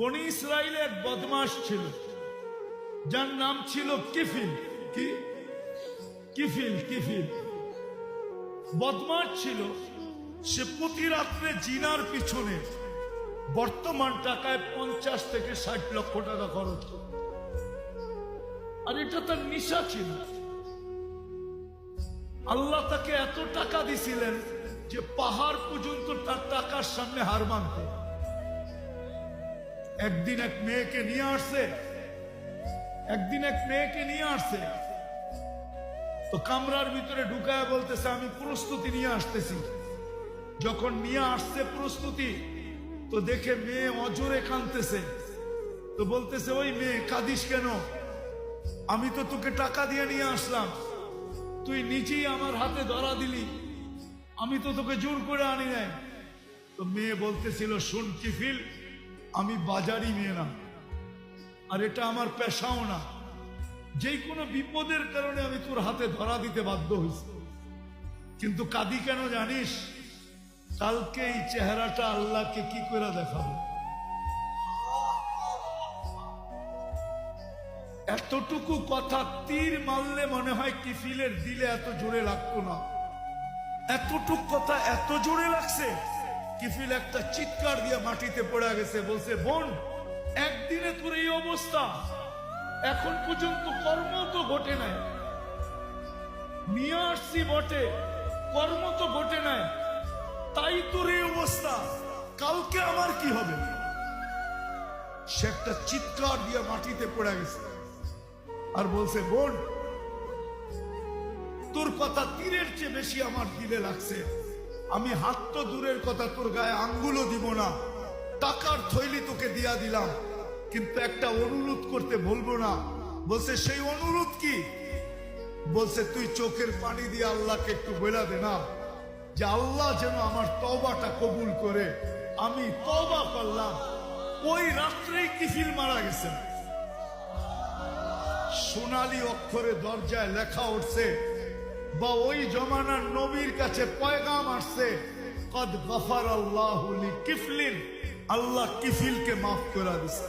বনি ইসরাইলে এক বদমাশ ছিল, যার নাম ছিল কিফিল। কি কিফিল? কিফিল বদমাশ ছিল। সে প্রতি রাত্রে জিনার পিছনে বর্তমান টাকায় 50 থেকে 60 লক্ষ টাকা খরচ করত। আর এটা তার নেশা ছিল। আল্লাহ তাকে এত টাকা দিছিলেন যে পাহাড় পর্যন্ত তার টাকার সামনে হার মানত। একদিন এক মেয়েকে নিয়ে আসছে, তো কামরার ভিতরে ঢুকায় বলতেছে, আমি প্রস্তুতি নিয়ে আসতেছি। যখন নিয়ে আসছে প্রস্তুতি, তো দেখে মেয়ে অজরে কাঁদতেছে। তো বলতেছে, ওই মেয়ে কাঁদিস কেন? আমি তো তোকে টাকা দিয়ে নিয়ে আসলাম, তুই নিজেই আমার হাতে ধরা দিলি, আমি তো তোকে জোর করে আনি নাই। তো মেয়ে বলতেছিল, শুন কিফিল, আমি বাজারি মেয়ে না, আর এটা আমার পেশাও না। যে কোনো বিপদের কারণে আমি তোর হাতে ধরা দিতে বাধ্য হয়েছি, কিন্তু কাঁদি কেন জানিস? কালকে এই চেহারাটা আল্লাহকে কি করে দেখাবো। এতটুকু কথা তীর মারলে মনে হয় কিফিলের দিলে এত জোরে লাগতো না। এতটুকু কথা এত জোরে লাগছে, কিফিল একটা চিৎকার দিয়ে মাটিতে পড়ে গেছে। বলছে, বোন, একদিনে তোর এই অবস্থা, এখন পর্যন্ত কর্ম তো ঘটে নাই। নিয়ে আসছি বটে, কর্ম তো ঘটে নাই, তাই তোর এই অবস্থা, কালকে আমার কি হবে? সে একটা চিৎকার দিয়ে মাটিতে পড়ে গেছে আর বলছে, বোন, তোর কথা তীরের চেয়ে বেশি আমার দিলে লাগছে। আমি হাত তো দূরের কথা, তোর গায়ে আঙ্গুলও দিব না, টাকার থৈলি তোকে দিয়া দিলাম, কিন্তু একটা অনুরোধ করতে বলবো না। বলছে, সেই অনুরোধ কি? বলছে, তুই চোখের পানি দিয়ে আল্লাহকে একটু বলে দে না, যে আল্লাহ যেন আমার তওবাটা কবুল করে। আমি তওবা করলাম। ওই রাত্রেই কিফিল মারা গেছে। সোনালী অক্ষরে দরজায় লেখা উঠছে, বা ওই জমানার নবীর কাছে পয়গাম আসছে, কদ গফারাল্লাহু লিকিফলিন, আল্লাহ কিফিলকে মাফ করে দিয়েছে।